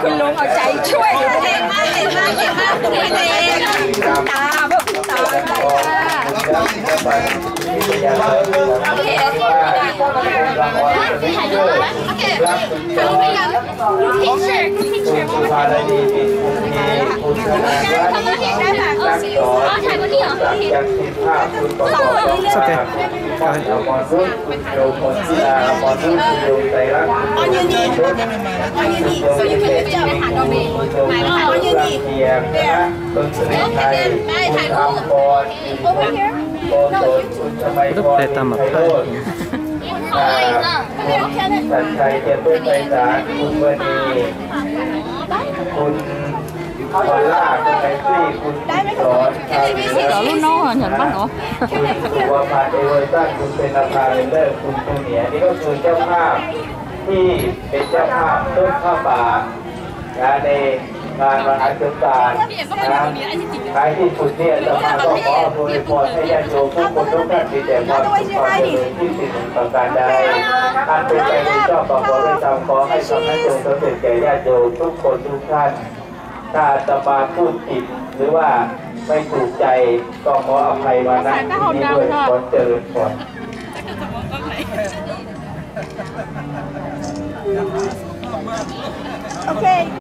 คุณลุงเอาใจช่วยเก่งมากเก่งมากเก่งมากคุณเองตาพวกคุณตาโอเคโอเคถ่ายรูปนะโอเคถ่ายรูปไปยังพิเชอร์พิเชอร์ทำมาเห็นได้ค่ะอ๋อถ่ายคนนี้เหรอโอเคOn your knee. On your knee. So you can lift up. On your knee. There. Okay,ถ่ายรูป over here. No, you. ได้ตามแบบไทย สัญชัยเจตุไพศาลคุณวณีคุณพอลล่าคุณไมตรีคุณสอนรุ่นน้องเหรอฉันบ้างเหรอ คุณสุวรรณเอเวอร์ตันคุณเป็นอาคารเลิศคุณจูเนียนี่ก็คือเจ้าภาพที่เป็นเจ้าภาพต้นข้าวป่าในงานมหาสงกรานต์ท้ายที่สุดเนี่ยจะมาก็ขออวยพรให้ญาติโยมผู้คนทุกท่านมีแต่ความสุขความเจริญที่สิ่งประการใดอันเป็นไปในชอบประกอบด้วยธรรมขอให้สำนักสงฆ์สำเร็จแก่ญาติโยมทุกคนทุกท่านถ้าอาตมาพูดผิดหรือว่าไม่ถูกใจก็ขออภัยมาณที่นี้ด้วยขอเจริญพรOkay.